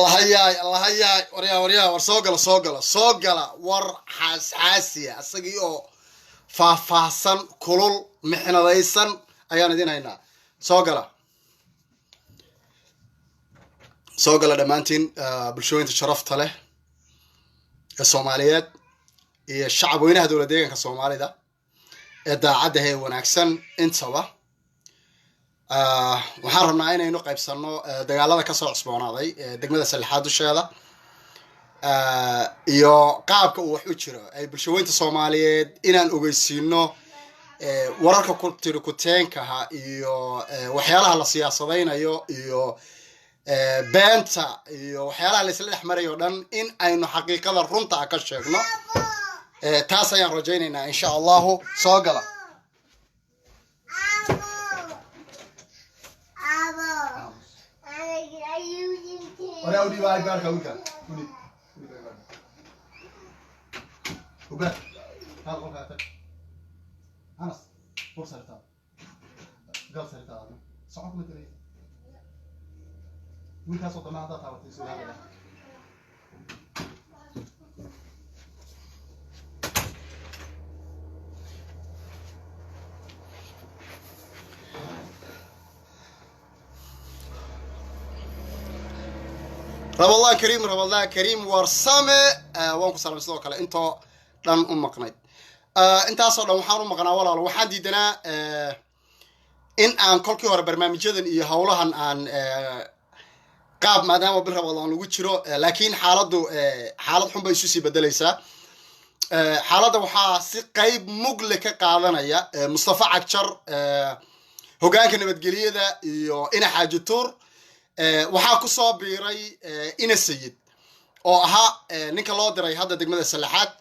الله هياي وريا ورسوقلا ور حاسية أسقيو فاهسن كلول محنا ذيسن أيان دين هنا سوقلا دمانتين بالشوين تشرفت له الصوماليات الشعب وين هذول ديجن كصومالي ده إذا عده هي وناكسن انت سوا waxaan rabnaa inaynu qaybsano dagaalada ka soo cusboonaaday degmada Salxaad usheeda iyo qaabka uu wax u jiro ay bulshooyinka Soomaaliyeed inaan ogeysiino wararka ku tiri ku teenkaha iyo waxyaalaha la siyaasadeynayo iyo beenta iyo waxyaalaha la isla dhexmarayo dhan in aynu xaqiiqada runta ka sheegno taas ayaan rajaynaynaa insha Allah soo gala ولا أودي باي بارك أوكا أودي باي بارك أوكا هذا أوكا أنس فرصة لتاب قال سرتاب صعب مدري وين كان صوت ما هذا تعرف يسوي هذا رب الله كريم ورسامة وانكو سلام سلوك على انتو دان امقناي انت اصلا waxaan u maqnaa walaal waxaan diidanaa in aan kolkii hore barnaamijyadan iyo hawlahan aan qaab maadaama bil Ramadaan lagu jiro laakiin xaalad xun bay isu sii bedelaysaa xaaladda waxaa si qayb mugle ka qaadanaya Mustafa Cagjar hogaanka nabadgeliyada iyo ina xaaji tuur waxaa ku soo biiray ina sayid oo ahaa ninka loo diray hadda degmada Salxaad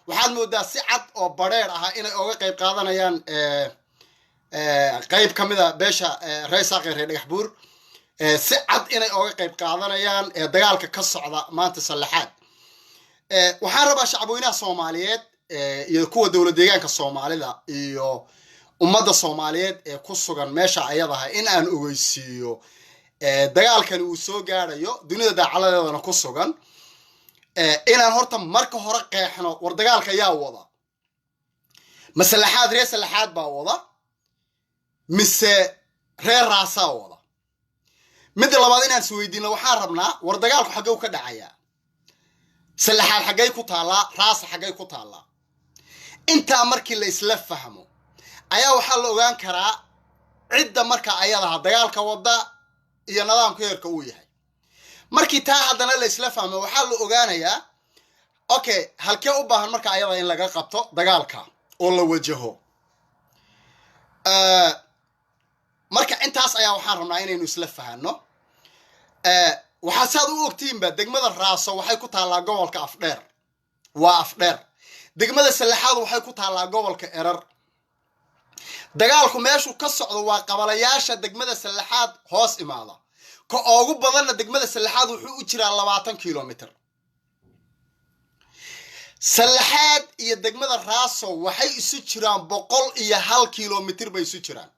waxaad moodaa si cad oo bareer ah inay uga qayb qaadanayaan qayb kamida beesha Reesaaqay Dhagax Buur si cad inay uga qayb qaadanayaan dagaalka ka socda maanta Salxaad waxaan rabaa shacabweynaha Soomaaliyeed iyo kuwa dawlad deegaanka Soomaalida iyo ummadda Soomaaliyeed ee ku sugan meesha ayadaha in aan ogeysiiyo dagaalkan uu soo gaarayo dunida daacaladeedana ku sugan inaan horta marka hore qeexno war dagaalka yaa wada Salxaad reer Salxaad baa wada mise reer Raasa wada mid labaad inaan isweydiino waxaan rabnaa war dagaalku xagee ka dhacaya Salxaad xagee ku taala Raasa xagee ku taala inta markii la isla fahmo ayaa waxa la ogaan karaa cidda marka ayadaha dagaalka wada iyo nidaamka heerka uu yahay markii taa hadana la isla fahmo waxa la ogaanayaa okay halkee u baahan marka ayada in laga qabto dagaalka oo la wajaho marka intaas ayaa waxaan rabnaa inaynu isla fahanno waxa saad u ogtiinba degmada Raaso waxay ku taalaa gobolka Afdheer waa Afdheer degmada Salxaad waxay ku taalaa gobolka Erar dagaalku meeshu ka socdo waa qabalayaasha degmada Salxaad hoos imaada ka ugu badanna degmada Salxaad wuxuu u jiraa 20 kilomitir Salxaad iyo degmada Raaso waxay isu jiraan 101 kilomitir bay isu jiraan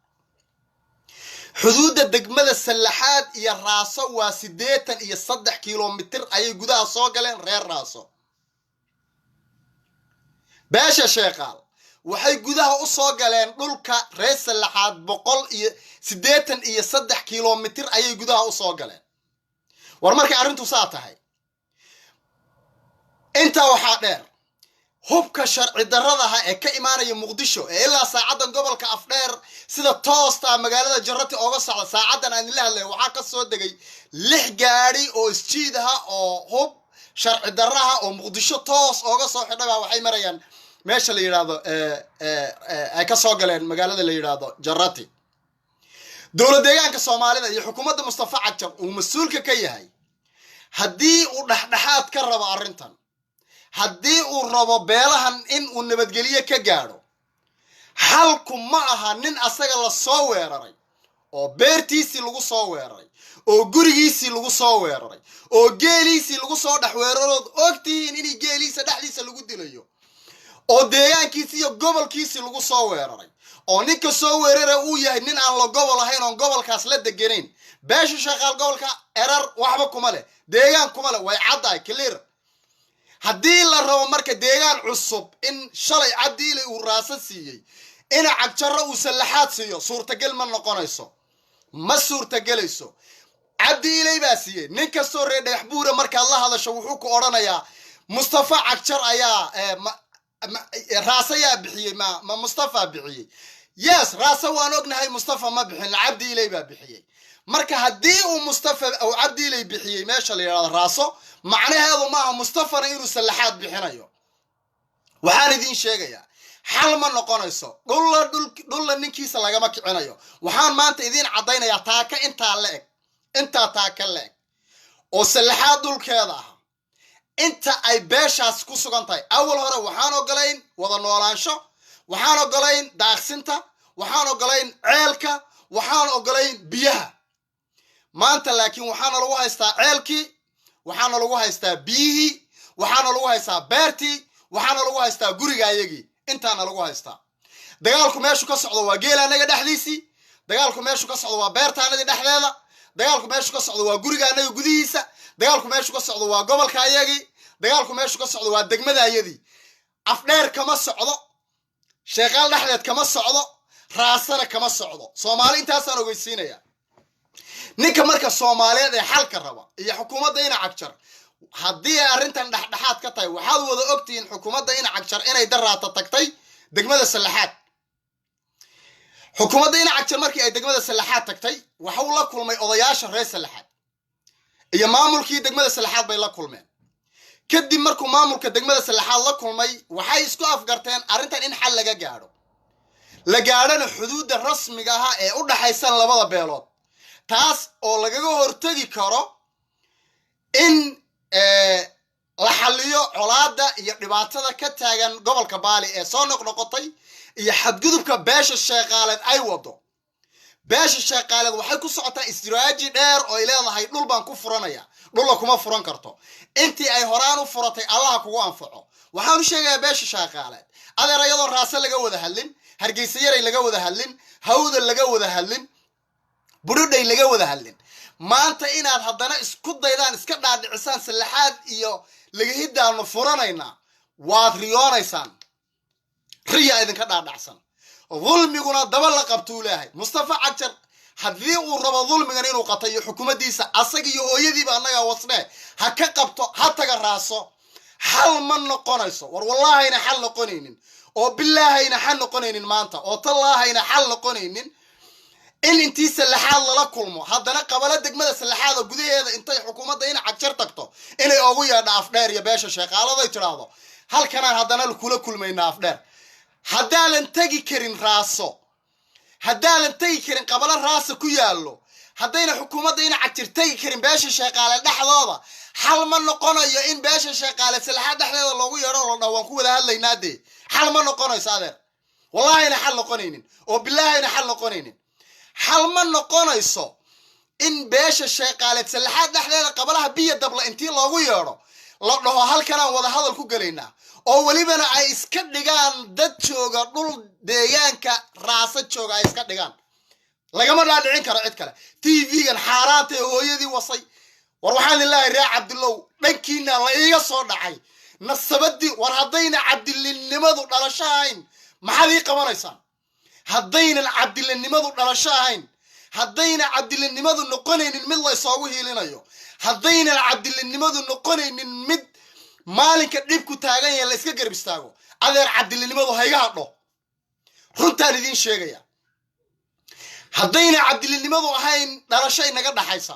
xuduudda degmada Salxaad iyo Raaso waa 83 kilomitir ayay gudaha soo galeen reer Raaso beesha sheeqaal waxay gudaha u soo galeen dhulka reer Salxaad 183 kilomitir ayay gudaha u soo galeen war markay arintu saa tahay inta waxa dheer hubka sharci darrada ah ee ka imaanaya Muqdisho ee ilaa saacadan gobolka Afdheer sida toosta magaalada Jarrati ooga socda saacadan aan la hadlay waxa ka soo degay 6 gaari oo isjiid ah oo hub sharci darraha oo Muqdisho toos ooga soo xidhay waxay marayaan meesha la yiraahdo ay ka soo galeen magaalada la yiraahdo Jarrati dawlad deegaanka Soomaalida iyo xukuumadda Mustafa Cagjar uu mas'uulka ka yahay haddii uu dhaxdhaxaad ka rabo arintan haddii uu rabo beelahan in uu nabadgeliye ka gaaro halku ma aha nin asaga la soo weeraray oo beertiisi lagu soo weeraray oo gurigiisi lagu soo weeraray oo geeliisi lagu soo dhaxweerarood ogtiin in geeliisa dhaxdiisa lagu dilayo oo deegaankiisi iyo gobolkiisi lagu soo weeraray oo ninka soo weeraray uu yahay nin aan la gobol ahayn oo gobolkaas la deganeyn beesha shaqaal gobolka Erar waxba kuma leh deegaan kuma le way caddahay clear haddii la rabo marka deegaan cusub in shalay cabdi ilay uu raasa siiyey ina cagjarro uu sallaxaad siiyo suurtagal ma noqonayso ma suurtagelayso cabdi ilay baa siiyey nin kastoo reer dhagax buura markaad la hadasho wuxuu ku odhanayaa mustafa cagjar ayaa raasa yaa bixiyey ma mustafa bixiyey yes raasa waan ognahay mustafa ma bixin cabdi ilay baa bixiyey marka haddii uu mustafa oo cabdi ilay bixiyey meesha la yidhahdo raaso macnaheedu maaha mustafana inuu sallaxaad bixinayo waxaan idiin sheegayaa xal ma noqonayso dhulla ninkiisa lagama kicinayo waxaan maanta idiin caddaynayaa taaka intaa taaka la eg oo sallaxaad dhulkeeda ah inta ay beeshaas ku sugan tahay awal hore waxaan ogolayn wada noolaansho waxaan ogolayn daaqsinta waxaan ogolayn ceelka waxaan ogolayn biyaha maanta laakiin waxaana lagu haystaa ceelkii waxaana lagu haystaa biyihii waxaana lagu haystaa beertii waxaana lagu haystaa guriga ayagii intaana lagu haystaa dagaalku meeshu ka socdo waa geelaanaga dhexdiisii dagaalku meeshu ka socdo waa beertaanadii dhexdeeda dagaalku meeshu ka socdo waa gurigaanaga gudihiisa dagaalku meeshu ka socdo waa gobolka ayagii dagaalku meeshu ka socdo waa degmada ayadii afdheer kama socdo sheeqaal dhexdeed kama socdo raasana kama socdo soomaali intaasaan ogeysiinaya ninka marka soomaaliyeed ee xalka raba iyo xukuumadda ina cagjar haddii ay arrintan dhexdhexaad ka tahay waxaad wada ogtihiin xukuumadda ina cagjar inay daraata tagtay degmada sallaxaad xukuumadda ina cagjar markii ay degmada sallaxaad tagtay waxuu la kulmay odayaasha reer sallaxaad iyo maamulkii degmada sallaxaad bay la kulmeen kadib markuu maamulka degmada sallaxaad la kulmay waxay isku afgarteen arrintan in xal laga gaadho la gaadhana xuduudda rasmiga ah ee u dhaxaysan labada beelood taas oo lagaga hortagi karo in la xalliyo colaadda iyo dhibaatada ka taagan gobolka baali ee soo noqnoqotay iyo xadgudubka beesha sheeqaaleed ay wado beesha sheeqaaleed waxay ku socotaa istiraaji dheer oo ay leedahay dhul baan ku furanaya dhulla kuma furan karto intii ay horaan u furatay allaha kugu anfaco waxaan u sheegayaa beesha sheeqaaleed adeer iyadoo raase laga wada hadlin hargeysa yaray laga wada hadlin hawda laga wada hadlin budhudhay laga wada hadlin maanta inaad haddana isku daydaan iska dhaadhicisaan sallaxaad iyo lagahiddaanu furanaynaa waad riyoonaysaan riya idinka dhaadhacsan dulmiguna daba la qabtuu leeyahay mustafa cagjar haddii uu rabo dulmigan inuu qato iyo xukuumaddiisa asaga iyo hooyadiiba annagaa wasnee ha ka qabto ha taga raaso xal ma noqonayso war wallaahayna xal noqonaynin oo bilaahayna xal noqonaynin maanta oo tallaahayna xal noqonaynin in intii sallaxaad lala kulmo haddana qabalo degmada sallaxaada gudaheeda intay xukuumadda ina cagjar tagto inay ugu yeedha afdheer iyo beesha sheeqaaladay tidhaahdo halkanaan haddana kula kulmayna afdheer haddaadan tegi karin raaso haddaadan tegi karin qabalo raasa ku yaallo haddayna xukuumadda ina cagjar tegi karin beesha sheeqaale dhexdooda xal ma noqonayo in beesha sheeqaale sallaxaad dhexdeeda loogu yeedho oo la dhaho waan ku wada hadlaynaa dee xal ma noqonayso adeer wallaahayna xal noqonaynin oo bilaahayna xal noqonaynin xal ma noqonayso in beesha sheeqaaleed sallaxaad dhexdeeda qabalaha biyo dabla intii loogu yeedho la dhaho halkanaan wada hadal ku gelaynaa oo welibana ay iska dhigaan dad jooga dhul deegaanka raasa jooga ay iska dhigaan lagama dhaadhicin karo cid kale tv-gan xaaraanta ee hooyadii wasay war waxaan ilaahay ree cabdilow dhankiina la iiga soo dhacay nasabadii war haddayna cabdilinimadu dhalasho ahayn maxaad ii qabanaysaan haddaynan cabdilinimadu dhalasho ahayn haddayna cabdilinimadu noqonaynin mid la isoogu hiilinayo haddaynan cabdilinimadu noqonaynin mid maalinka dhibku taagan yahay la iska garab istaago adeer cabdilinimadu hayga hadho runtaan idiin sheegaya haddayna cabdilinimadu ahayn dhalasho inaga dhaxaysa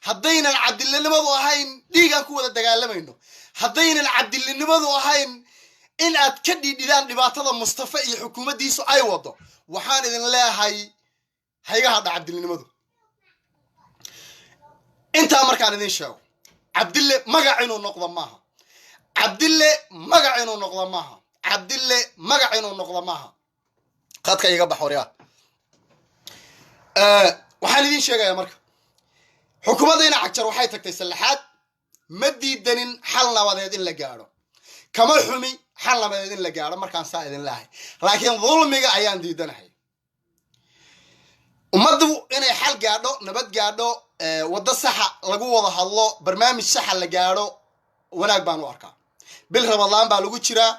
haddaynan cabdilinimadu ahayn dhiigaan ku wada dagaalamayno haddaynan cabdilinimadu ahayn in aad ka dhidhidaan dhibaatada mustafa iyo xukuumaddiisu ay wado waxaan idin leeyahay hayga hadha cabdilinimadu intaa markaan idin sheego cabdille magac inuu noqdo maaha cabdille magac inuu noqdo maaha cabdille magac inuu noqdo maaha qadka iga bax waryaa waxaan idin sheegayaa marka xukuumadda ina cagjar waxay tagtay sallaxaad ma diidanin xal nabadeed in la gaadho kama xumi xal nabadeed in la gaadho markaan saa idin leehay laakiin dulmiga ayaan diidanahay ummaddu inay xal gaadho nabad gaadho wada saxa lagu wada hadlo barnaamij saxa la gaadho wanaag baan u arkaa bil ramadaan baa lagu jiraa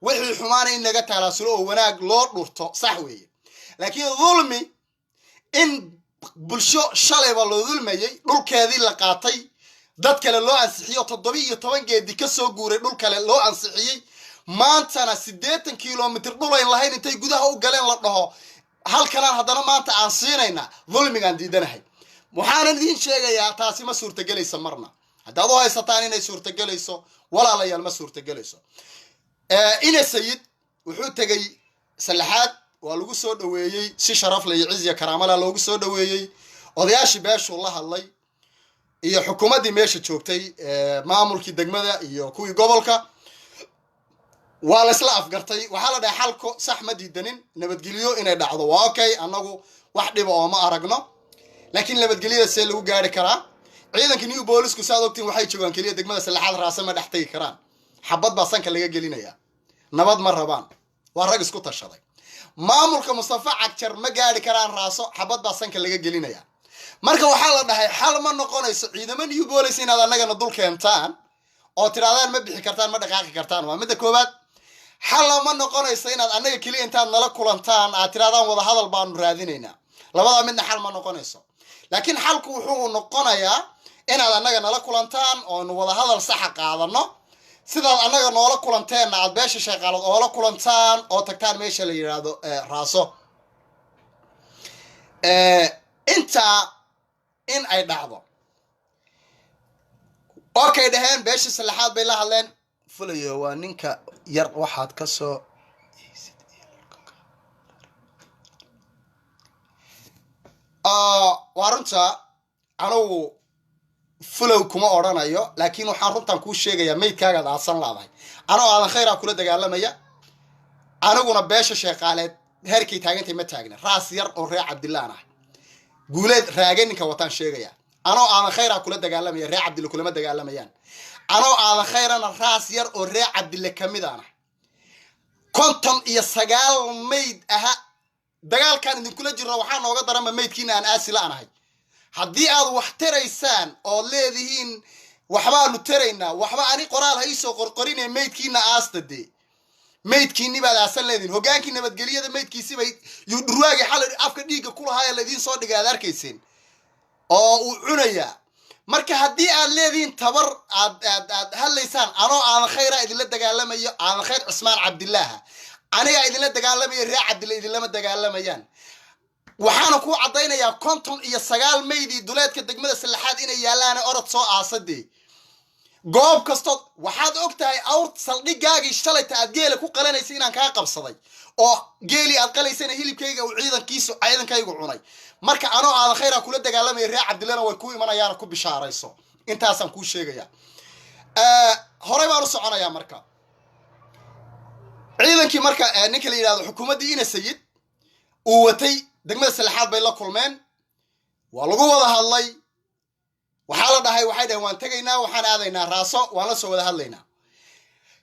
wixii xumaanay in laga talaasulo oo wanaag loo dhurto sax weeye laakiin dhulmi in bulsho shalay baa loo dulmayay dhulkeedii la qaatay dad kale loo ansixiyo 17 geedi ka soo guuray dhul kale loo ansixiyay maantana 80 kilomitir dhul ay lahayn intay gudaha u galeen la dhaho halkan haddana maanta aan siinayna dhulmigan diidanahay waxaan idin sheegayaa taasi ma suurtagelayso marna haddaad u haysataan inay suurtagelayso walaalayaal ma suurtagelayso ina sayid wuxuu tagay salaxaad waa lagu soo dhaweeyay si sharaf leh iyo ciziya karaamala loogu soo dhaweeyay odayaashii beeshu la hadlay iyo xukuumadii meesha joogtay maamulkii degmada iyo kuwii gobolka waa la isla afgartay waxa la dhahay xalko sax ma diidanin nabadgeliyo inay dhacdo waa okay anagu wax dhib oo ma aragno laakiin nabadgelyada see lagu gaari karaa ciidanka new boolisku saad ogtiin waxay joogaan kaliya degmada salaxaad raasa ma dhaxtay karaan xabad baa sanka laga gelinaya nabad ma rabaan waa rag isku tashaday maamulka Mustafa Cagjar ma gaari karaan raaso xabad baa sanka laga gelinaya marka waxa la dhahay xal ma noqonayso ciidamada new boolis inaad anagana dul keentaan oo tiraadaan ma bixi kartaan ma dhaqaaqi kartaan waa mid koobaad xal ma noqonayso inaad anaga kaliya intaad nala kulantaan aad tiraadaan wada hadal baan raadinaynaa labada midna xal ma noqonayso laakiin xalku wuxuu noqonayaa inaad anaga nala kulantaan oo wada hadal sax qaadano sidaad anaga noola kulanteen aad beesha shaqaalad oo la kulantaan oo tagtaan meesha la yiraahdo raaso inta in ay dhacdo okay dhahan beesha salaxaad bay la hadleen fulayo waa ninka yar waxaad ka soo warunta anigu fulow kuma oranayo laakiin waxaan runtan ku sheegayaa meydkaaga aasan laadahay anoo aadan khayra kula dagaalamaya aniguna beesha shaqaaleed heerkii taagantay ma taagna raas yar oo reer Cabdillaah ah guuleed raagan ninka wataan sheegaya anoo aadan khayra kula dagaalamaya reer Cabdillaah kulama dagaalamayaan anoo aadan khayrana raas yar oo reer Cabdillaah kamidana konton iyo 9 meyd aha dagaalkan idin kula jiro waxaan nooga darama meydkiina aan aasi la'anahay haddii aad wax taraysaan oo leedihiin waxbaanu taraynaa waxba ani qoraal ha isoo qorqorinay meydkiina aastade meydkiini baad aasan leediin hogaankii nabadgelyada meydkiisi bay yu dhurwaagi xal afka dhiiga ku lahaa la idin soo dhigay aad arkayseen oo uu cunaya marka haddii aad leedihiin tabar aad halaysaan anoo aan khayra idin la dagaalamayo aan khayr Usmaan Cabdillaah aniga idin la dagaalamayo reer Cabdillaah idin lama dagaalamayaan waxaana ku cadeynayaa konton iyo 9 meydii duleedka degmada salaxaad inay yaalaan orod soo aasadee goob kasto waxaad ogtahay awr saldhigaagii shalayta aad geela ku qalanaysa inaan ka qabsaday oo geeli aad qalaysana hilibkayga uu ciidankaygu cunay marka anoo aan khayra kula dagaalamay reer Cabdillaah way ku imanayaan ku bishaarayso intaasan ku sheegaya hore baan u soconayaa marka ciidankii marka ninka la yiraahdo xukuumadii ina sayid uu watay degmada salaxaad bay la kulmeen waa lagu wada hadlay waxa la dhahay waxay dhahay waan tagaynaa waxaan aadaynaa raaso waan la soo wada hadlaynaa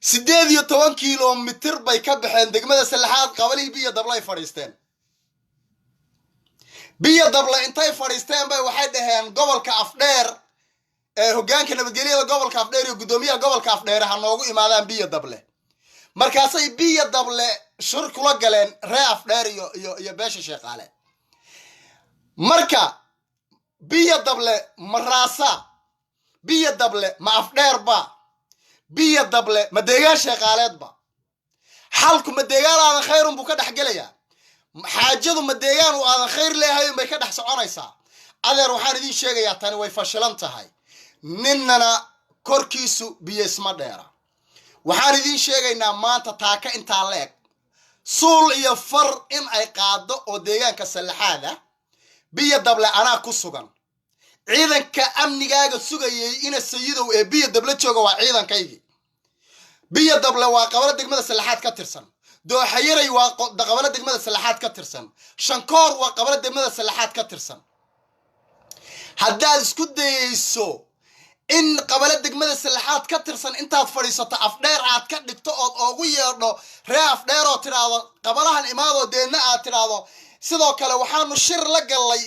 18 kilomitir bay ka baxeen degmada salaxaad qabalii biyo dabla ay fadhiisteen biyo dabla intay fadhiisteen bay waxay dhaheen gobolka afdheer hogaanka nabadgelyada gobolka afdheer iyo gudoomiyaha gobolka afdheer ha noogu imaadaan biyo dable markaasay biyo dable shir kula galeen reer afdheer iyo beesha shaqaale marka biyo dable maraasa biyo dable ma afdheer ba biyo dable ma deegaan shaqaaleed ba xalku ma deegaan aan khayrun buu ka dhaxgalaya xaajadu ma deegaan oo aan khayr leeyahay bay ka dhax soconaysaa adeer waxaan idin sheegayaa tani way fashilan tahay ninnana korkiisu biyo isma dheera waxaan idin sheegaynaa maanta taaka inta leeg suul iyo far in ay qaado oo deegaanka salaxaada biyo dable anaa ku sugan ciidanka amnigaaga sugayay ina sayidow ee biyo dable jooga waa ciidankaygi biyo dable waa qabala degmada salaxaad ka tirsan dooxayiray waa qabala degmada salaxaad ka tirsan shankoor waa qabala degmada salaxaad ka tirsan haddaad isku dayayso in qabala degmada salaxaad ka tirsan intaad fadhiisato afdheer aad ka dhigto oo ugu yeedho reer afdheer oo tiraado qabalahan imaado deedna aad tiraado sidoo kale waxaanu shir la galay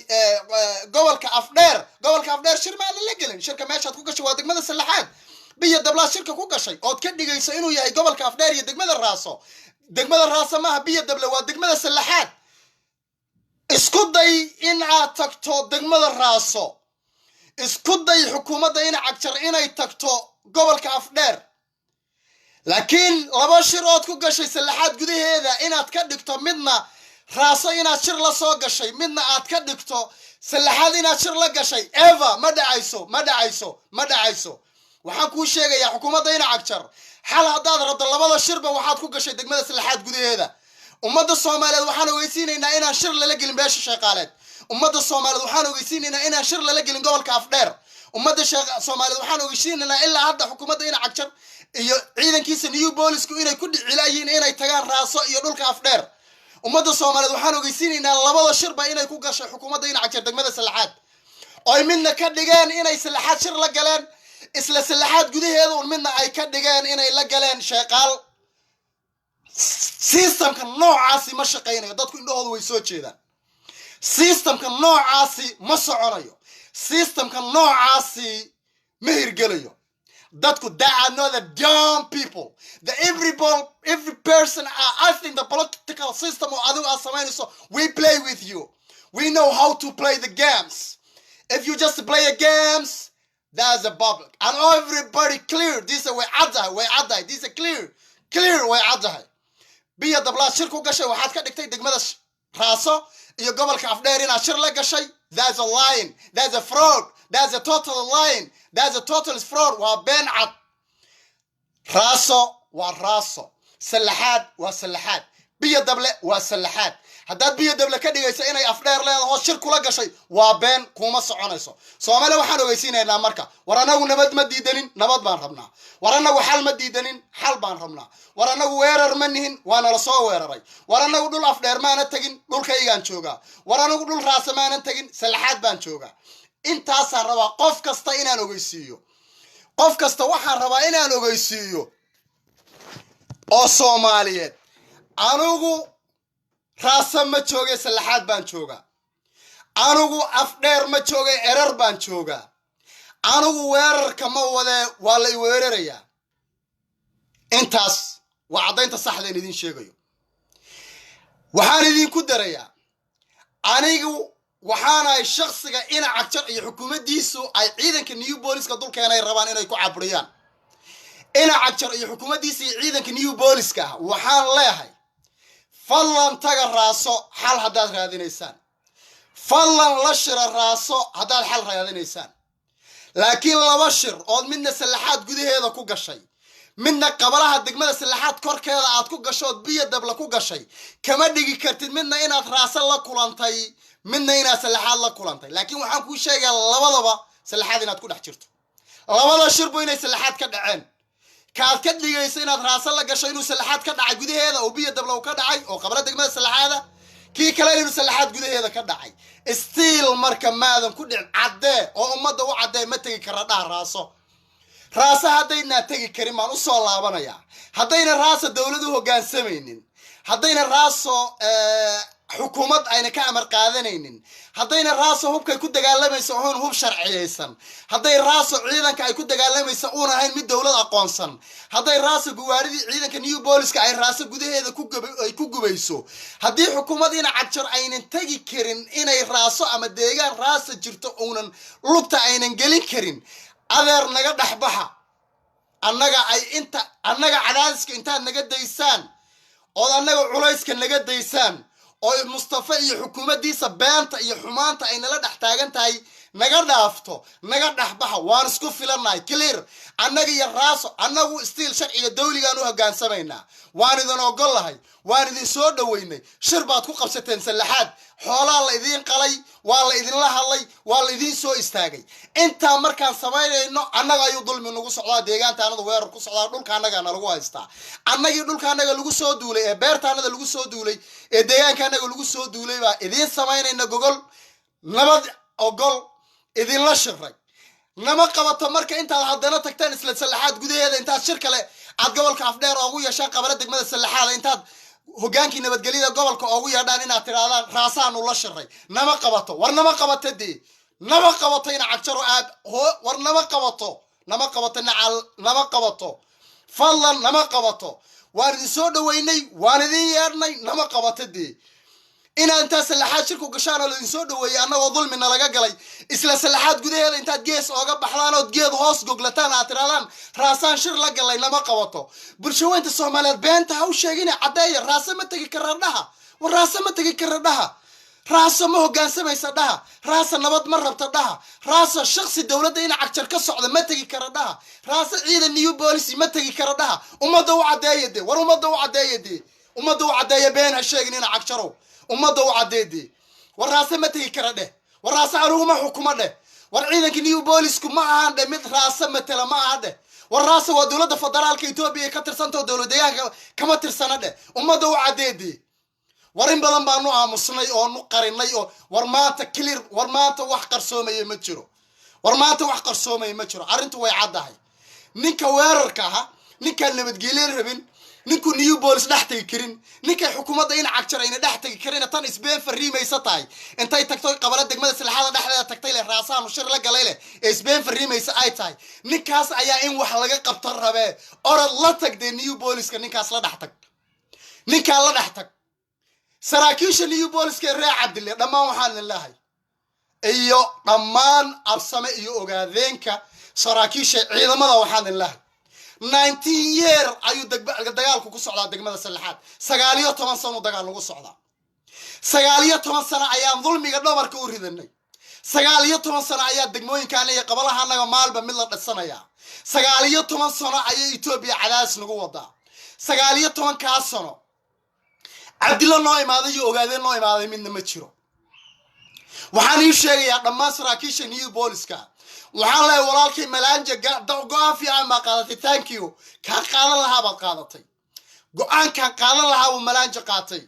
gobolka afdheer shir maadan la gelin shirka meeshaad ku gashay waa degmada sallaxaad biyo dablaa shirka ku gashay ood ka dhigayso inuu yahay gobolka afdheer iyo degmada raaso maaha biyo dable waa degmada sallaxaad isku day in aad tagto degmada raaso isku day xukuumadda in cagjar inay tagto gobolka afdheer laakiin laba shir ood ku gashay sallaxaad gudaheeda inaad ka dhigto midna raaso inaad shir la soo gashay midna aad ka dhigto sallaxaad inaad shir la gashay eva ma dhacayso waxaan kuu sheegayaa xukuumadda in cagjar xal haddaad rabto labada shirba waxaad ku gashay degmada sallaxaad gudaheeda ummadda Soomaaliyeed waxaan ogeysiinaynaa inaan shir lala gelin beesha shaqaaleed ummadda Soomaaliyeed waxaan ogeysiinaynaa inaan shir lala gelin gobolka afdheer ummadda Soomaaliyeed waxaan ogeysiinaynaa ilaa hadda xukuumadda in cagjar iyo ciidankiisa new bolisku inay ku dhicilaayeen inay tagaan raaso iyo dhulka afdheer ummadda Soomaaliyeed waxaan ogeysiinaynaa labada shirba inay ku gashay xukuumadda in cagjar degmada sallaxaad oo midna ka dhigeen inay sallaxaad shir la galeen isla sallaxaad gudaheeda midna ay ka dhigeen inay la galeen shaqaal systemka noocaasi ma shaqeynayo dadku indhahoodu way soo jeedaan systemka noocaasi ma soconayo systemka noocaasi ma hirgelayo dadku that are not the dumb people the every person I think the political system or adigu as sameynayso we play with you we know how to play the games if you just play the games that's the public and everybody clear this way adda this is clear way adda biyo dablaa shir ku gashay waxaad ka dhigtay degmada raaso iyo gobolka afdheer inaad shir la gashay that's a lying that's a fraud that's a total lying that's a total fraud waa been cad raaso waa raaso sallaxaad waa sallaxaad biyo dable waa sallaxaad haddaad biyo dable ka dhigayso inay afdheer leedahay shir kula gashay waa been kuma soconayso Soomaaliya waxaan ogeysiinaynaa marka war anagu nabad ma diidanin nabad baan rabnaa war anagu xal ma diidanin xal baan rabnaa war anagu weerar ma nihin waana la soo weeraray war anagu dhul afdheer maana tagin dhulkaygaan joogaa war anagu dhul raasa maana tagin sallaxaad baan joogaa intaasaan rabaa qof kasta inaan ogeysiiyo qof kasta waxaan rabaa inaan ogeysiiyo oo Soomaaliyeed anigu raasa ma joogay sallaxaad baan joogaa anigu afdheer ma joogay erar baan joogaa anigu weerarka ma wade waa la weerarayaa intaas waa cadaynta saxda in idin sheegayo waxaan idinku darayaa anigu waxaanahay shakhsiga in cagjar iyo xukuumaddiisu ay ciidanka new booliska dulkeenay rabaan inay ku caburiyaan in cagjar iyo xukuumaddiisa iyo ciidanka new booliska waxaan leeyahay fadlan taga raaso xal haddaad raadinaysaan fadlan la shira raaso haddaad xal raadinaysaan laakiin laba shir ood midna sallaxaad gudaheeda ku gashay midna qabalaha degmada sallaxaad korkeeda aad ku gashood biyo dabla ku gashay kama dhigi kartid midna inaad raaso la kulantay midna inaad sallaxaad la kulantay laakiin waxaan kuu sheegaa labadaba sallaxaad inaad ku dhex jirto labada shirbu inay sallaxaad ka dhaceen kaad ka dhigayso inaad raaso la gasho inuu sallaxaad ka dhacay gudaheeda oo biyo dabla ka dhacay oo qabla degmada sallaxaada kii kale inuu sallaxaad gudaheeda ka dhacay still marka maadan ku dhicin cadee oo ummadda u cadee ma tegi kara dhaha raaso haddayna tegi karin maan u soo laabanayaa haddayna raaso dowladu hoggaansamaynin haddayna raaso xukuumad ayna ka amar qaadanaynin haddayna raaso hubkay ku dagaalamayso oon hub sharciyeysan hadday raaso ciidanka ay ku dagaalamayso uun ahayn mid dowlad aqoonsan hadday raaso guwaaridii ciidanka new booliska ay raaso gudaheeda ku gubayso haddii xukuumad ina cagjar aynan tegi karin inay raaso ama deegaan raaso jirto uunan lugta aynan gelin karin adeer naga dhexbaxa annaga cadaadiska intaad naga daysaan ood annaga culayska naga daysaan oo Mustafa iyo xukuumaddiisa beenta iyo xumaanta ay nala dhex taagan tahay naga dhaafto naga dhaxbaxa waan isku filanahay clear annaga iyo raaso annagu stiil sharciga dawliga aanu hogaansamaynaa waan idin ogolahay waan idin soo dhaweynay shir baad ku qabsateen sallaxaad xoolaa la idin qalay waa la idin la hadlay waa la idin soo istaagay inta markaan sameeyayno annaga ayuu dulmi nagu socdaa deegaantaanada weerar ku socdaa dhulka annaga lagu haystaa annagii dhulka annaga lagu soo duulay ee beertaanada lagu soo duulay ee deegaanka annaga lagu soo duulay baa idin sameeynayna gogol nabad ogol idin la shiray nama qabato marka intaad haddana tagtaan isla sallaxaad gudaheeda intaad shir kale aad gobolka afdheer ugu yeeshaan qabala degmada sallaxaad intaad hogaankii nabadgelyada gobolka ugu yeedhaan inaad tiraadaan raasaanu la shiray nama qabato war nama qabato dee nama qabato ina cagjaro aad war nama qabato nacal nama qabato fadlan nama qabato waan idin soo dhaweynay waan idin yeedhnay nama qabato dee inaan intaa salaxaad shirku gashaan oo idin soo dhaweeyay annagoo dulmina laga galay isla salaxaad gudaheeda intaad gees ooga baxdaan ood geed hoos goglataan aad tiraadaan raasaan shir la galay nama qabato bulshaweynta Soomaaliyeed beenta ha u sheegin cadeeya raasa ma tagi karadhaha war raasa ma tagi karadhaha raasa ma hoggaansamaysa dhaha raasa nabad ma rabta dhaha raasa shakhsi dawladda in cagjar ka socda ma tagi karadhaha raasa ciidan new policy ma tagi karadhaha ummadda u cadeeyade war ummadda u cadeeyade ummadda u cadeeya been ha sheegin in cagjarow ummadda u cadeeyade war raasa ma tagi karadhe war raasa anugu ma xukuma dheh war ciidanka new police ku ma ahan dheh mid raasa matala ma aha dheh war raasa waa dawladda federaalka Itoobiya ka tirsanto dawladdeeyaanka kama tirsana dheh ummadda u cadeeyade war in badan baanu aamusnay oo nu qarinay oo war maanta clear war maanta wax qarsoomay ma jiro war maanta wax qarsoomay ma jiro arintu way cadahay ninka weerarka ah ninka nabadgelyo rabin ninku new police dhaxtay karin ninka xukuumadda in cagjar ayna dhaxtay karin tan isbeen fariimaysa tahay intay tagtay qabala degmada salaxada dhaxdeeda tagtay le raasaan shir la galay le isbeen fariimaysa ay tahay ninkaas ayaa in wax laga qabto rabe orad la tagday new police ka ninkaas la dhaxtag ninka la dhaxtag saraakiisha new police ka Raac Cabdille dhamaan waxaan leeyahay iyo dhamaan absame iyo ogaadeenka saraakiisha ciidamada waxaan leeyahay 19 year ayuu dagaalku ku socdaa degmada salaxaad 19 sano dagaal lagu socdaa 19 sano ayaan dulmiga dhabarka u ridanay 19 sano ayaa degmooyinkan iyo qabalaha anaga maalba mid la dhasanayaa 19 sano ayay Itoobiya cadaas nagu wadaa 19 ka sano Cabdilla noo imaaday iyo ogaadeen noo imaaday midna ma jiro waxaan ii sheegayaa dhammaan saraakiisha new police-ka waxaan leeyahay walaalkay Malanja go'aan fiican ma qaadatay thank you ka qaadan lahaa baad qaadatay go'aan ka qaadan lahaa uu Malanja qaatay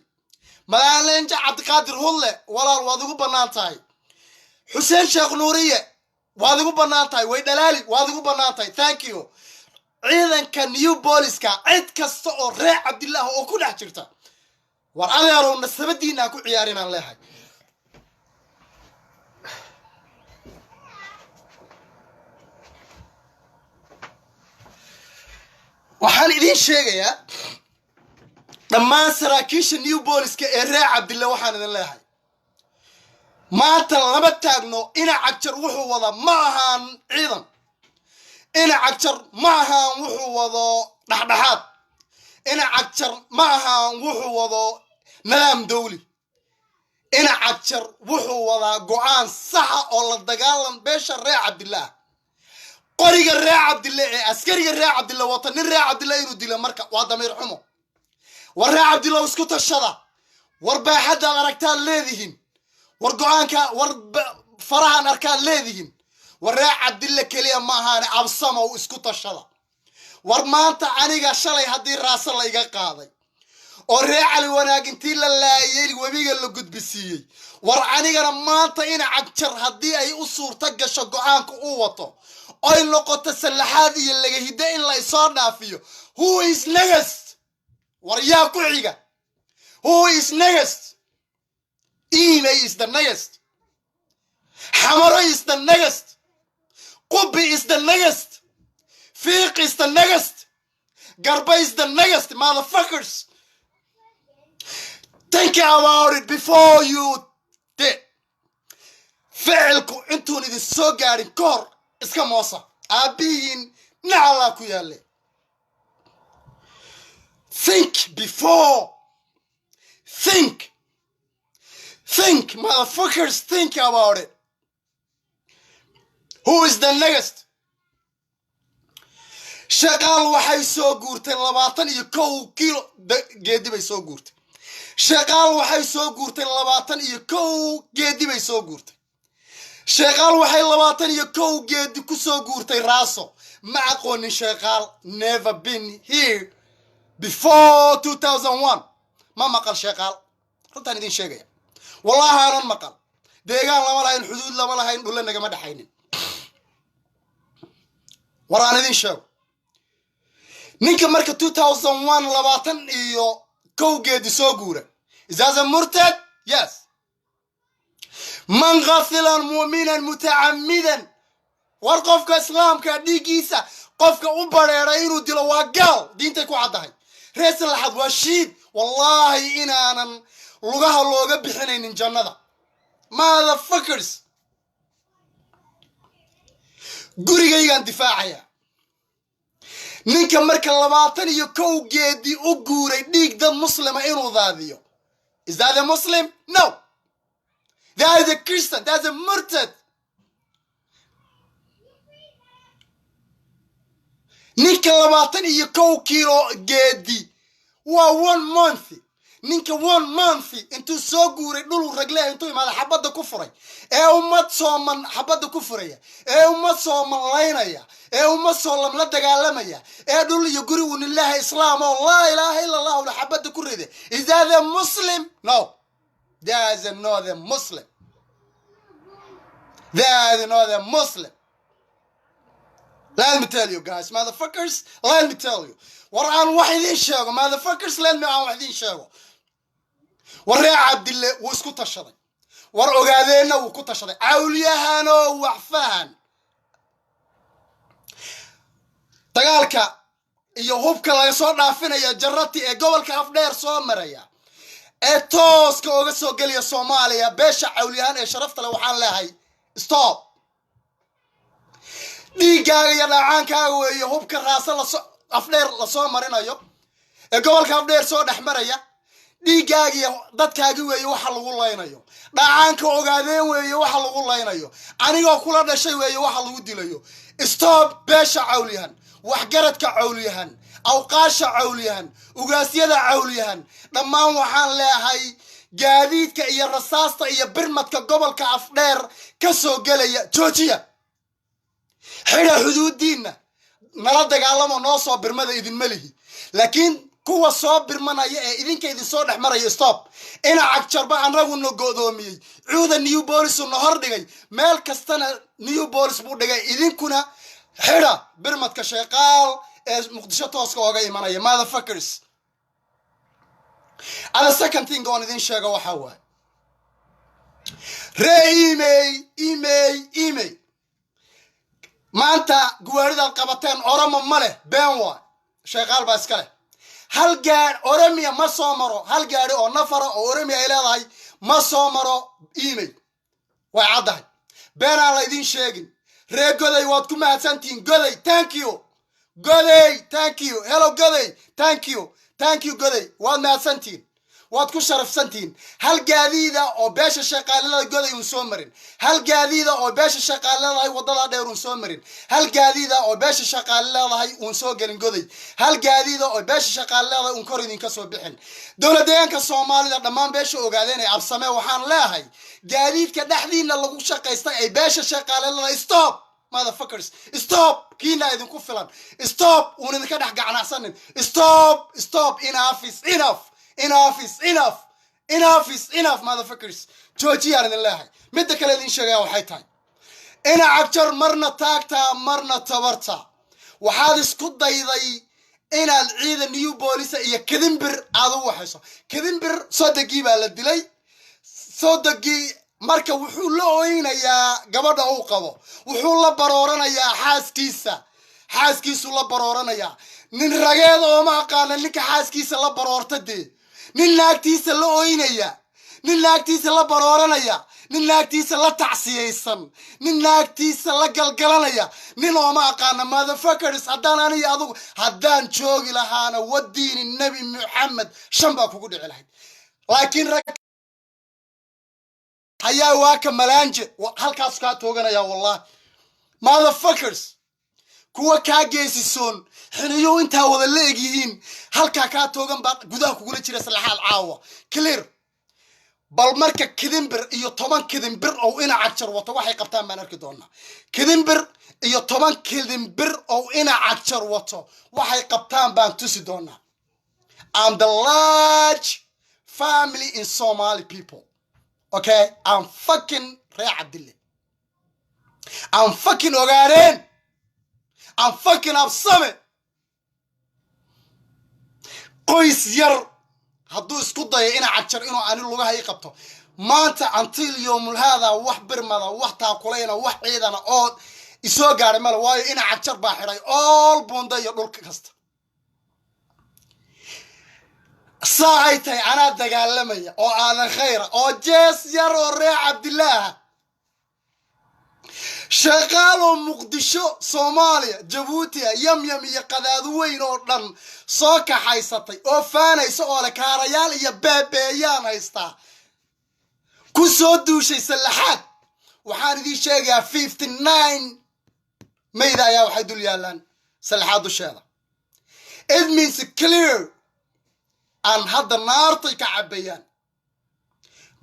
Malanja Cabdiqaadir Hulle walaal waad ugu banaan tahay Xuseen Sheekh Nuuriye waad ugu banaan tahay way dhalaali waad ugu banaan tahay thank you ciidanka new police-ka cid kasta oo Raac Cabdillah oo ku dhex jirta war adeero nasabadiina ku ciyaarinaan leeyahay waxaan idin sheegayaa dhammaan saraakiisha new police-ka ee Raac Cabdille waxaan idin leeyahay maanta lama taagno ina cagjar wuxuu wada ma ahaan ciidan ina cagjar ma ahaan wuxuu wado dhaxdhaxaad ina cagjar ma ahaan wuxuu wado nidaam dawli ina cagjar wuxuu wada go'aan sax oo la dagaalan beesha Raac Cabdille qoriga Raac Cabdille ee askariga Raac Cabdille wata nin Raac Cabdille inuu dilo marka waa damiir xumo war Raac Cabdille isku tashada war baaxadda aragtaan leedihiin war go'aanka war farahan arkaan leedihiin war Raac Cabdille kaliya ma ahaan absamo isku tashada war maanta aniga shalay hadii raasa la iga qaaday oo Raac Ali wanaag intii la laayay wabiga la gudbisiyay war anigana maanta ina cagjar hadii ay u suurta gasho go'aanka uu wato ay noqoto salaxaad iyo laga hida in la soo dhaafiyo who is next war yaa ku xiga who is next Ime is the next Hamaro is the next Qubi is the next Fiq is the next Garba is the next motherfuckers think about it before you did فعلكم انتو ندي سو غارين كور اسكا موسى ابين نعلا كو يالي think before think motherfuckers think about it who is the next shaqaal waxay soo guurteen 21 kilo geedi bay soo guurtay shaqaal waxay soo guurteen 21 geedi bay soo guurtay shaqaal waxay 21 geedi ku soo guurtay raaso ma aqoonin shaqaal never been here before 2001 ma maqal shaqaal runtaan idin sheegaya wallahi aanan maqal deegaan lama lahayn xuduud lama lahayn dhul naga ma dhaxaynin waraan idin sheego ninka marka 2001 20 iyo كوجي سوغورة إذا مرتد yes من غفلا مؤمنا متعمدا والقفك إسلام كديجيسا قفك أبريرين ودلوا وقال دينتك وعدها رئيس الحد والشيد والله أنا لغة بحنين الجنة motherfuckers gurigaygan difaacaya ninka marka 21 geedi u guuray dhiig dad muslima inuu daadiyo is that a Muslim? No, that is a Christian, that's a murtad. ninka 21 kilo geedi waa 1 month ninka 1 month intuu soo guuray dhul ragle intuu imaada xabada ku furay ee ummad sooman xabada ku furaya ee ummad sooman laynaya ee ummad soolam la dagaalamaya ee dhul iyo guri uu ilaahay islaam oo la ilaaha illa allah la xabada ku riday is that a Muslim? No, that is not a Muslim. That is not a Muslim. Let me tell you guys, motherfuckers, let me tell you. وران واحدين شاغو motherfuckers, let me عن واحدين شاغو ورا عبد الله واسكو تشري ور اوغادينا وكو تشري عوليهانو وعفان dagaalka iyo hubka laga soo dhaafinaya jarrati ee gobolka afdheer soo maraya ee tooska uga soo galiya Soomaaliya beesha cawliyahan ee sharafta leh waxaan leeyahay stop dhiigaaga iyo dhacaankaaga weeyo hubka raasa la soo afdheer la soo marinayo ee gobolka afdheer soo dhaxmaraya dhiigaaga iyo dadkaaga weeyo waxa lagu laynayo dhacaanka ogaadeen weeyo waxa lagu laynayo anigoo kula dhashay weeyo waxa lagu dilayo stop beesha cawliyahan waxgaradka cawliyahan awqaasha cawliyahan ugaasyada cawliyahan dhammaan waxaan leeyahay gaadiidka iyo rasaasta iyo birmadka gobolka afdheer ka soo galaya joojiya xira xuduudiina nala dagaalamo noo soo birmada idin malihi laakiin kuwa soo birmanaya ee idinka idin soo dhaxmaraya stop ina cagjarba anagu no godoomiyay cuuda new police no hordhigay meel kastana new police buu dhigay idinkuna xira birmadka sheeqaal ee muqdisho tooska ooga imanaya motherfuckers. And the second thing on idin sheega waxa waay email maanta guwaarida qabateen oroma male been waa sheeqaal baa iska leh hal gaar oromiya ma soo maro hal gaari oo nafara oo oromiya ay leedahay ma soo maro email way cadahay been aan la idin sheegin ree goday waad ku mahadsantiin goday thank you goday thank you hello goday thank you goday waad mahadsantiin waad ku sharafsantiin hal gaadiida oo beesha shaqaalada goday uu soo marin hal gaadiida oo beesha shaqaalada ay wadada dheer uu soo marin hal gaadiida oo beesha shaqaalada ay uu soo galin goday hal gaadiida oo beesha shaqaalada uu kor idin ka soo bixin dowladdeeganka Soomaalida dhammaan beesha ogaadeen ay absame waxaan leeyahay gaadiidka dhaxdiina lagu shaqaystay ay beesha shaqaalada stop motherfuckers stop kiina idinku filan stop uun idinka dhax gacanacsanin stop enough is enough motherfuckers joojiya idin leeyahay midda kale idin sheegaya waxay tahay ina cagjar marna taagta marna tabarta waxaad isku dayday inaad ciidan new police iyo kadinbir aad u waxayso kadinbir sodagii baa la dilay sodagii marka wuxuu la ooyinayaa gabadha uu qabo wuxuu la barooranayaa xaaskiisu la barooranayaa nin rageed oo ma aqaan ninka xaaskiisa la baroortade nin naagtiisa la ooynaya nin naagtiisa la barooranaya nin naagtiisa la tacsiyeysan nin naagtiisa la galgalanaya nin oo ma aqaan motherfuckers haddaan aniga adigu haddaan joogi lahaana wadiini nabi Muhammad shamba kugu dhici lahayd laakiin hayaa waa ka malaanje halkaas ka tooganaya wallahi motherfuckers kuwa ka geesisoon xiniyo inta wada leegihiin halka ka toogan baa gudaha kugu jira salaxaal caawa clear bal marka kidinbir iyo 10 kidinbir oo ina cagjar wato waxay qabtaan baan arki doonaa kidinbir iyo 10 kidinbir oo ina cagjar wato waxay qabtaan baan tusi doonaa. I'm the large family in Somali people. Okay, I'm fucking Ray Abdille. I'm fucking Ogaden. I'm fucking Absame. Qoys yar hadduu isku dayo ina cagjar inuu ani lugaha ii qabto maanta until yawmul hada wax birmada wax taakulayna wax ciidana oo isoo gaaray male waayo ina cagjar baa xiray all bunda iyo dhulka kasta saay tahay anaa dagaalamaya oo aadan khayra oo jees yar oo ree cabdillaah shaqaalo muqdisho Soomaaliya Jabuuti yamyam iyo qadaad weyn oo dhan soo kaxaysatay oo faanayso oo la kaarayaal iyo beebeeyaan haysta ku soo duushay salaxaad waxaan idin sheegayaa 59 mayda ayaa waxay dul yaalaan salaxaad dusheeda it means clear an hadda naartay ka cabayaan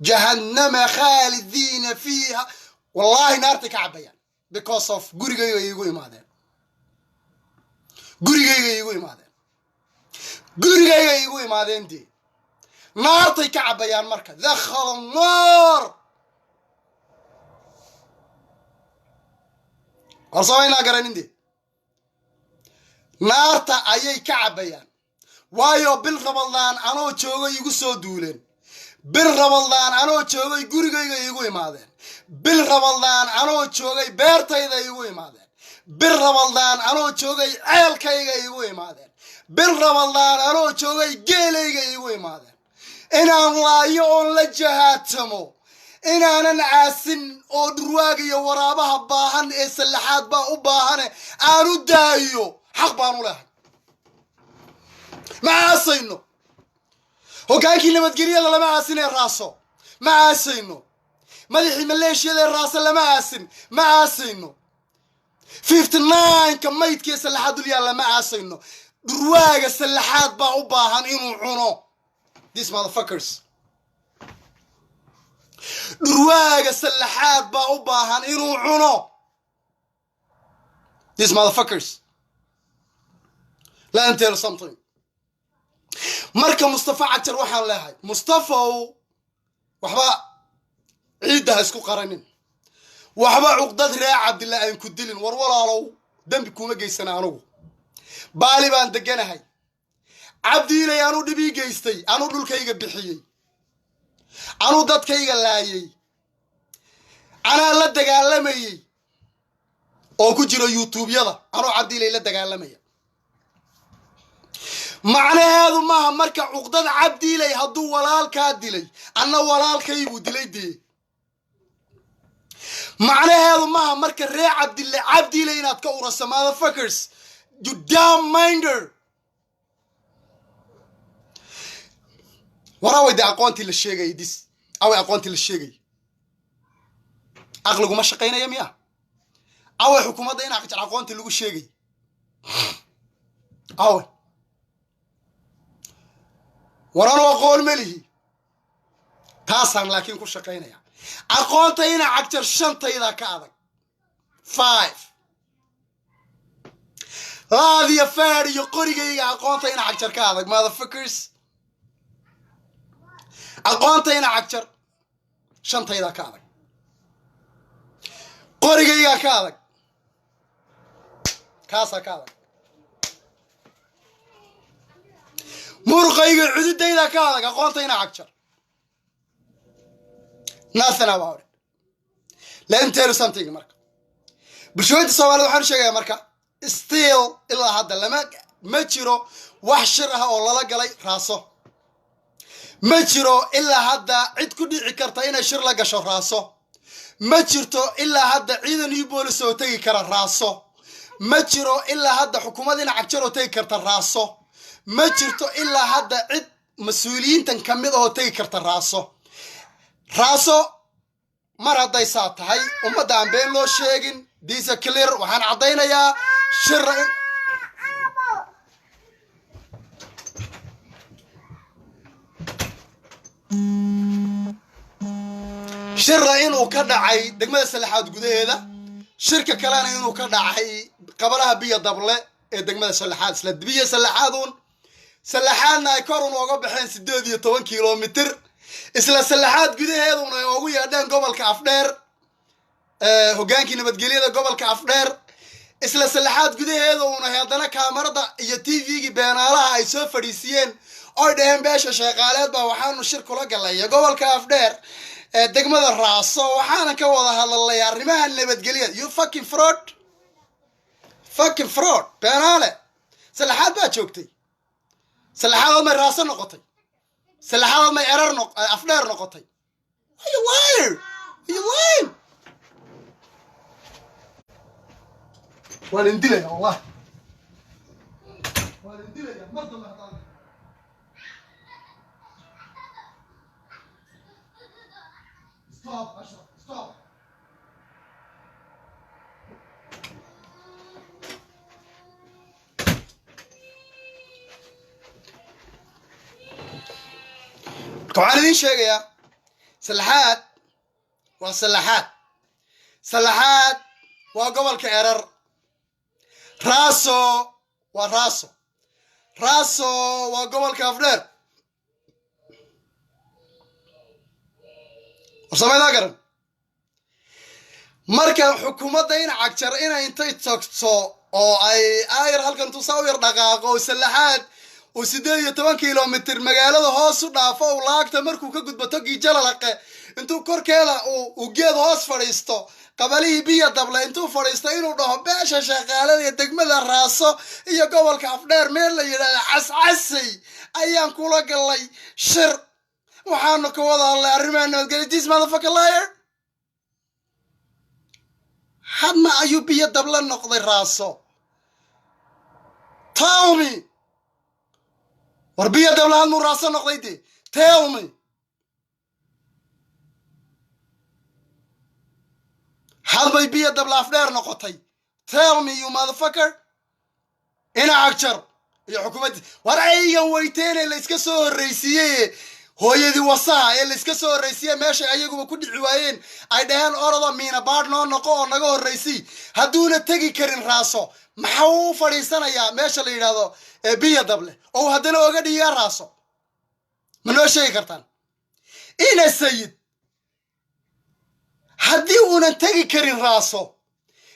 jahannama khalidina fiha wallahi naartay ka cabayaan because of gurigayga igu imaadeen dee naartay ka cabayaan marka dakhal naar warsamayna garanin dee naarta ayay ka cabayaan waayo bil Ramadaan anoo joogay igu soo duuleen bil Ramadaan anoo joogay gurigayga igu imaadeen bil Ramadaan anoo joogay beertayda igu imaadeen bil Ramadaan anoo joogay ceelkayga igu imaadeen bil Ramadaan anoo joogay geelayga igu imaadeen inaan laayo oo la jahaatamo inaanan caasin oo durwaaga iyo waraabaha baahan ee salaxaad baa u baahan aan u daayo xaq baan u leeyahay ma aasayno hogaankii nabadgelyada lama aasin ee raaso ma aasayno madaxii maleeshiyada ee raaso lama aasin ma aasayno 59 ka maydkii salaxaad dul yaalla ma aasayno durwaaga salaxaad baa u baahan inuu cuno these motherfuckers durwaaga salaxaad baa u baahan inuu cuno these motherfuckers let me tell you something marka Mustafa Cagjar waxaan leeyahay Mustafa waxba ciidaha isku qaranin waxba uqdad ree Cabdillah aan ku dilin war walaalow dambi kuma geysana anigu baali baan deganahay Cabdillah aanu dhibi geystay aanu dhulkayga bixiyay aanu dadkayga laayay ana la dagaalamayay oo ku jiro YouTube-yada aanu Cabdillah la dagaalamay macnaheedu maaha marka uqdad Cabdillah hadduu walaalkaa dilay anna walaalkaygu dilay dee macnaheedu maaha marka ree Cabdillah inaad ka urasa motherfuckers you damn minder waraway da aqoonti la sheegay dis aw aqoonti la sheegay aqligu ma shaqeynaya miya aw xukuumadda in aqoonti lagu sheegay aw warano aqoon malihi taasan laakiin ku shaqeynaya aqoonta ina Cagjar shantayda ka adag 5 laadiya faariyo qorigayga aqoonta ina Cagjar ka adag motherfuckers aqoonta ina Cagjar shantayda ka adag qorigayga ka adag kaasa ka adag murqayga cududayda ka adag aqoonta ina Cagjar nothing about it let me tell you something marka bulshada Soomaaliyeed waxaan sheegayaa marka still ilaa hadda lama ma jiro wax shir ah oo lala galay raaso ma jiro ilaa hadda cid ku dhici karta inay shir la gasho raaso ma jirto ilaa hadda ciidan iyo boolis oo tagi kara raaso ma jiro ilaa hadda xukuumadina Cagjar oo tagi karta raaso ma jirto ilaa hadda cid mas'uuliyiintan kamid oo tagi karta raaso mar haday saa tahay ummadda aan been loo sheegin this is clear waxaan cadeynayaa shirra inuu ka dhacay degmada salaxaad gudaheeda shirka kalena inuu ka dhacay qabalaha biyo dable ee degmada salaxaad isla biyo salaxaadna ay kor uga baxeen 18 kilomitir isla salaxaad gudaheeduna ay ugu yeedhaan gobolka Afdheer hogaankii nabadgelyada gobolka Afdheer isla salaxaad gudaheeda uuna haddana kaamarada iyo tvgii beenaalaha ay soo fadhiisiyeen oy dhaheen beesha sheeqaaleed baa waxaanu shir kula galaya gobolka afdheer ee degmada raaso waxaana ka wada hadalay arrimaha nabadgelyada you fucking fraud beenaale salaxaad baa joogtay salaxaad may raaso noqotay salaxaad may erar afdheer noqotay are you lying والندلة يا والله والندلة يا مرضى الله تعالى ستوب أشرف ستوب كوالدين شيء يا سلحات سلحات وقبل كعرر راسو وقبل كافدر وسمعنا قرن مركز حكومة دين عكتر إنا إنتي تكتو أو أي هالكن تصاوير دقائق وسلحات وسدية 8 كيلومتر مقالة هوس ودافع ولاك تمركو كقد بتجي جلالك انتو كوركيلا وجيد هوس فريستو قبليه بيا دبلا انتو فريستين ودوه باشا شغالة يتقمد الراسو إيا قبل كافدير مين اللي يلا عسي أيام كولا قلي شر وحانو كوضا الله الرمان قال this motherfucker liar حد ما أيو بيا دبلا نقضي الراسو tell me وربيا دبلا هالمو راسو نقضيتي tell me هل بيبيا دبلا أفدار نقطي tell me you motherfucker إنا عكتر يا حكومتي ورأيي ويتين اللي اسكسو الرئيسية هو يدي وصاها اللي اسكسو الرئيسية ماشي أيقو بكل عوايين أي دهان أرضا مينا بارنو نقو الرئيسي هدونا تجي كرين راسو محاو فريسانا يا ماشي اللي يرادو بيا دبلا أو هدنا وقدي يا راسو منو شيء كرتان إنا السيد هدي ونا تجي كرين راسو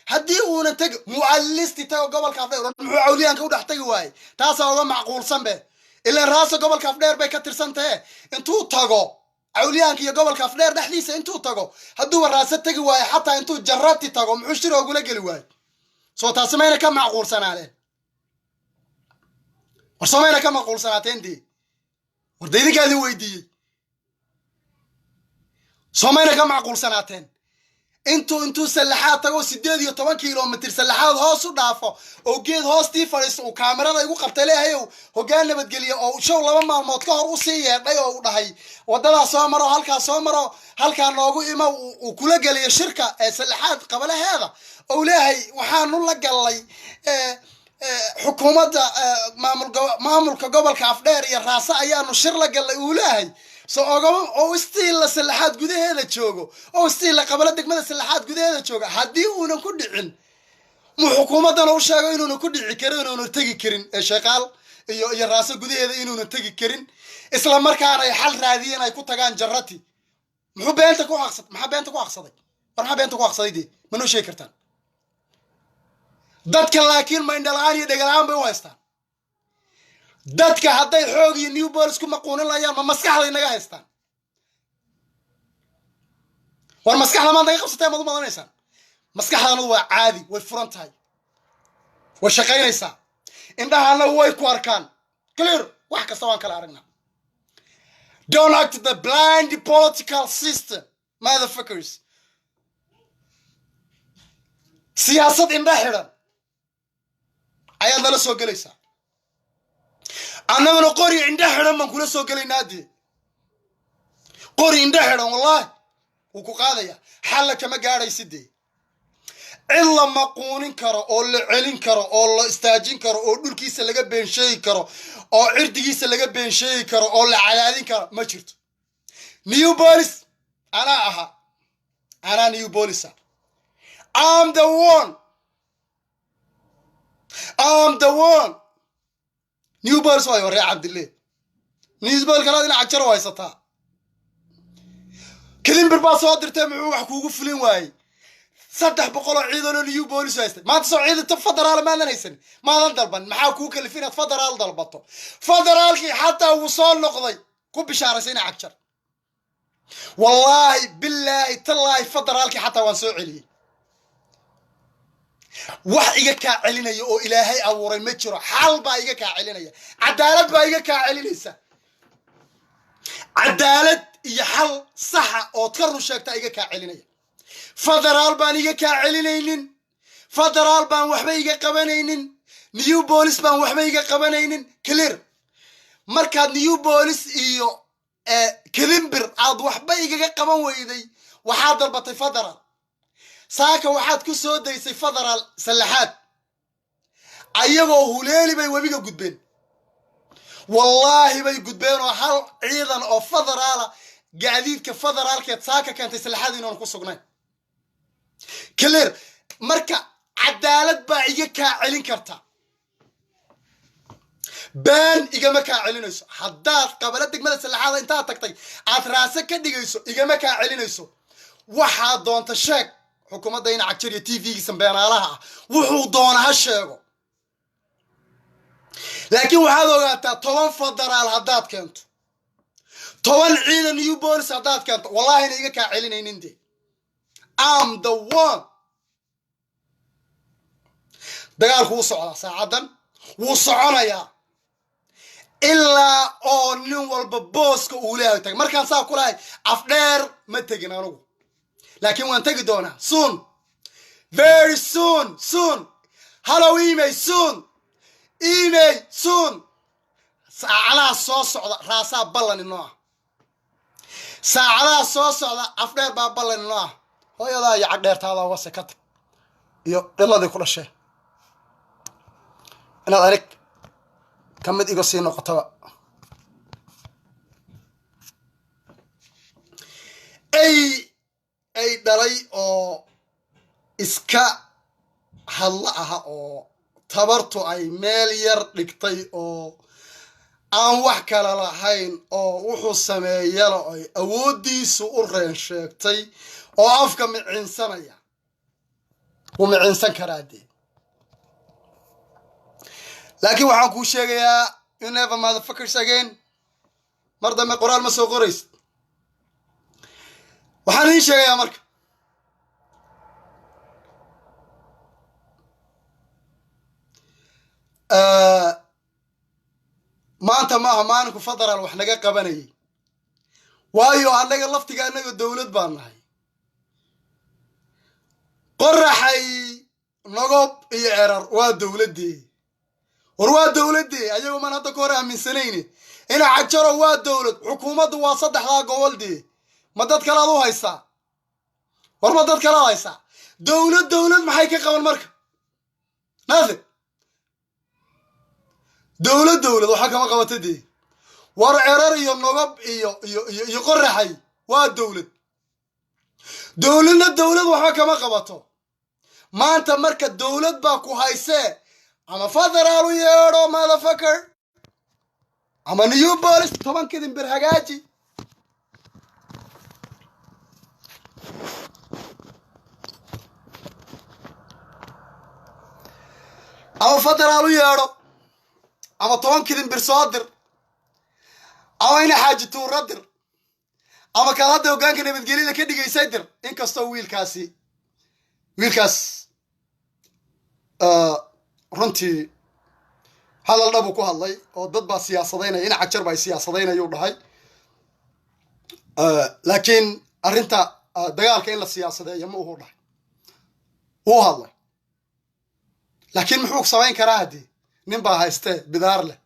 هدي ونا تجي معلستي تجو قبل كافدير معوليان كودا حتجي واي تاسا هو معقول سنبه إلا راسو قبل كافدير بيكتر سنته انتو تجو عوليان كي قبل كافدير نحليسه انتو تجو هدو الراسة تجي واي حتى انتو جربتي تجو معشرة وقوله قلي واي سو تاسمينا كم معقول سنة عليه ورسمينا كم معقول سنتين دي ورديني قال ويدي سمينا كم معقول سنتين انتو سلحات تقو 8 كيلومتر سلحات هوس ودافو او جيد هوس تي فريس او كاميرada igu qabtay leeyahay hogaan nabad galiyo oo show laba maalmood ka hor u sii yeedhay oo u dhahay wadada soo maro halka noogu ima uu kula galiyo shirka ee salaxaad qabalaheeda oo leeyahay waxaanu la galay xukuumadda maamulka gobolka afdheer iyo raasa ayaanu shir la galay uu leeyahay soo oo stiil la salaxaad gudaheeda joogo oo stiil la qabala degmada salaxaad gudaheeda jooga hadii uuna ku dhicin mu xukuumadan uu sheego inuuna ku dhici karin inuuna tagi karin ee shaqaal iyo raasa gudaheeda inuuna tagi karin isla markaana ay xal raadiyeen ay ku tagaan jarrati muxuu beenta ku xaqsad maxaa beenta ku xaqsaday maxaa beenta ku xaqsaday ma noo sheegi kartaan dadka laakiin ma indhalaan iyo dhagalaan bay u haystaan dadka hadday xoog iyo new balls ku maquunin laayaan ma maskaxda inaga haystaan war maskaxda ma naga qabsatay ma dumadanaysan maskaxdana waa caadi way furan tahay way shaqaynaysaa indhahana way ku arkaan clear wax kasta waan kala aragnaa don't act the blind political system motherfuckers siyaasad indha xiran ayaad nala soo gelaysaa annaguna qori indha xiran baan kula soo gelaynaa dee qori indha xiran wallahi wuu ku qaadaya xalla kama gaadhaysidee cid la maquunin karo oo la celin karo oo la istaajin karo oo dhulkiisa laga been sheegi karo oo cirdigiisa laga been sheegi karo oo la cadaadin karo ma jirto new police anaa new police I'm the one new police waa reer cabdille new police kala ina cajaro haysataa كلين برباص هادرته معه وحكوه فلين واي saddex boqol oo ciidan oo new police haystay maanta soo ciidan federaal maadan haysan maadan dalban maxaa kuu kalifin inaad federaal dalbato federaalkii xataa wuu soo noqday ku bishaaraysay ina cagjar wallaahi billaahi tallaahi federaalkii xataa waan soo celiyey wax iga kaa celinaya oo ilaahay abuuray ma jiro xal baa iga kaa celinaya cadaalad baa iga kaa celinaysa cadaalad iyo xal saxa oo ka run sheegta iga kaa celinaya federaal baan iga kaa celinaynin federaal baan waxba iga qabanaynin new police baan waxba iga qabanaynin clear markaad new police iyo kalimbir aad waxba igaga qaban weyday waxaad dalbatay federaal saaka waxaad ku soo daysay federaal salaxaad ayagoo huleeli bay webiga gudbeen wallaahi bay gudbeen oo hal ciidan oo federaala gaadiidka federaalkeed saaka keentay salaxaad inaan ku sugnayn clear marka cadaalad baa iga kaa celin karta baan igama kaa celinayso haddaad qabala degmada salaxaada intaad tagtay aad raase ka dhigayso igama kaa celinayso waxaa doonta sheeg xukuumadda ina cagjar iyo tvgiisa beenaalaha ah wuxuu doona ha sheego laakiin waxaad ogaataa 10 federaal haddaad keento 10 ciidan new police haddaad keento wallaahi ina iga kaa celinaynin dee I'm the one dagaalku wuu socdaa saacadan wuu soconayaa ilaa oo nin walba booska uu leeyahay tag markaan saa ku lahay afdheer ma tegin anigu laakiin waan tagi doonaa soon very soon hello email soon saacadaha soo socda raasaa ballan inoo ah saacadaha soo socda afdheer baa ballan inoo ah hooyadaa iyo cagdheertaada uga sekata iyo dhiladii ku dhashee inaad anig ka mid iga sii noqotaba ay dhalay oo iska hadla aha oo tabartu ay meel yar dhigtay oo aan wax kale lahayn oo wuxuu sameeyana ay awooddiisu u reen sheegtay oo afka micinsanaya wuu micinsan karaa dee laakiin waxaan kuu sheegayaa you never motherfuckers again mar dambe qoraal ma soo qoraysid waxaan idiin sheegayaa marka maanta maaha maalinku federaal wax naga qabanayay waayo annaga laftiga annaga dowlad baan nahay qoraxay nogob iyo erar waa dowladdii war waa dowladdii ayagoo man hadda ka hor aaminsanayne ina cajaro waa dowlad xukuumaddu waa 3 goboldii ma dad kale aad u haysaa war ma dad kale aad haysaa dowlad maxay ka qaban marka naafid dowlad waxa kama qabatay war erar iyo nogob iyo qoraxay waa dowlad waxa kama qabato maanta marka dowlad baa ku haysee ama federaal u yeedho motherfucker ama new police 10 kidin bir hagaaji ama federaal u yeedho ama 10 kidin bir soo dir ama ina xaaji tuura dir ama kala hoggaanka nabadgelyada ka dhigaysay dir inkastoo wiilkaas runtii hadal dhabu ku hadlay oo dad baa siyaasadeynaya ina cagjar baa siyaasadeynayuu dhahay laakiin arrinta dagaalka in la siyaasadeeyo ma uhu dhahay wuu hadlay laakiin muxuu samayn karaa haddii nin baa haystee bidaar leh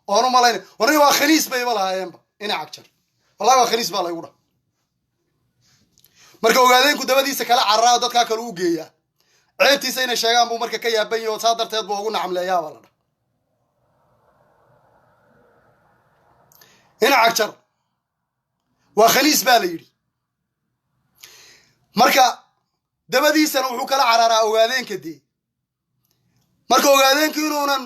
oonu malayna warni waa khaniis bayba lahaayeenba ina cagjar wallahi waa khaniis baa laygu dhahay marka ogaadeenku dabadiisa kala carraa dadkaa kale u geeyaa ceebtiisa inay sheegaan buu marka ka yaaban yahay oo saa darteed buu ugu nacamleeyaa baa la dhahay ina cagjar waa khaniis baa la yidhi marka dabadiisana wuxuu kala cararaa ogaadeenka dee marka ogaadeenku inuunan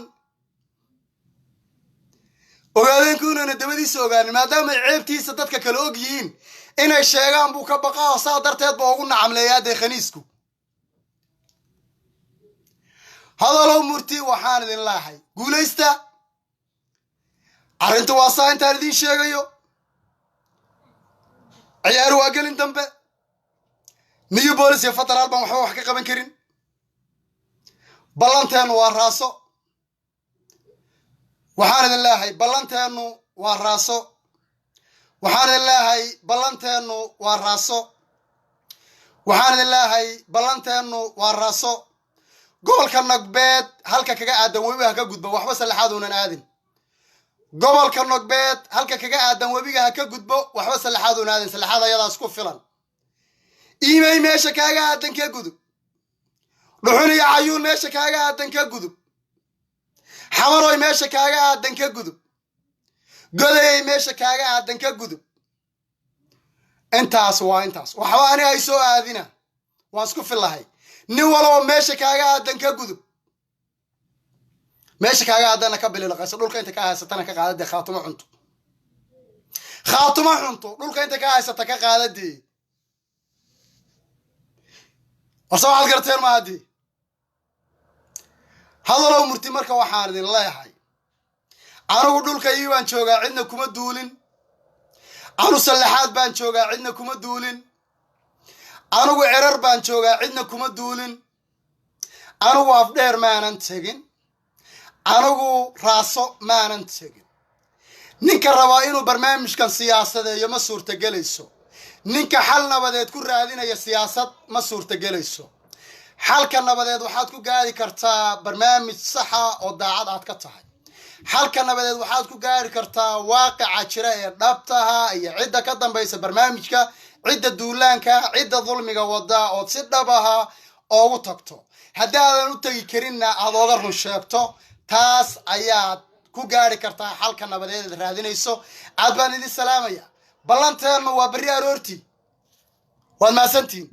dabadiisa ogaanin maadaama ay ceebtiisa dadka kale og yihiin inay sheegaan buu ka baqaa oo saa darteed buu ugu nacamleeyaa dee khaniisku هذا لو مرتي وحان إذن الله قوليستا أرنتو واسا انت هذين شيغيو عيار واقل دنبه نيو بوليس يا فتر البان waxba wax ka qaban karin ballanteenu waa raaso waxaan idin leeyahay ballanteenu waa raaso waxaan idin leeyahay ballanteenu waa raaso waxaan idin leeyahay ballanteenu waa raaso gobolka Nogbeed halka kaga aadan webiga ka gudbo waxba salaxaad unan aadin gobolka Nogbeed halka kaga aadan webiga ka gudbo waxba salaxaad unan aadin salaxaad ayadaas ku filan إيمي ماشا كاغا آدن كاقودو لحوني عيون ماشا كاغا آدن كاقودو حمروي ماشا كاغا آدن كاقودو قولي ماشا كاغا آدن كاقودو انتاس وحواني ايسو آذينا واسكو في الله نولو ماشا كاغا آدن كاقودو ماشا كاغا آدن كابلي لغايس لولك انت كاها ستانا كاقادة دي خاتمة حنطو لولك انت كاها ستانا كاقادة دي وصوح القرتين ما هدي هذا لو مرتي مركا وحان دين الله يحي أنا أقول لك أيوان شوقا عندنا كوما دولين أنا سلحات بان شوقا عندنا كوما دولين أنا أقول عرر بان شوقا عندنا كوما دولين أنا أقول أفدير ما ننتهجين أنا أقول راسو ما ننتهجين نينكا رواينو برنامج كان سياسة ده يما صورة جليسو ninka xal nabadeed ku raadinaya siyaasad ma suurta galayso xalka nabadeed waxaad ku gaari kartaa barnaamij sax ah oo daacad aad ka tahay xalka nabadeed waxaad ku gaari kartaa waaqica jira ee dhabtaha iyo cidda ka dambaysa barnaamijka cidda duulaanka cidda dulmiga wada oo si dhabaha ugu tagto hadaadan u tagi karinna aad oga run sheegto taas ayaad ku gaari kartaa xalka nabadeed raadinayso aad baan idin salaamaya ballanteenu waa bari aroorti waad maasantiin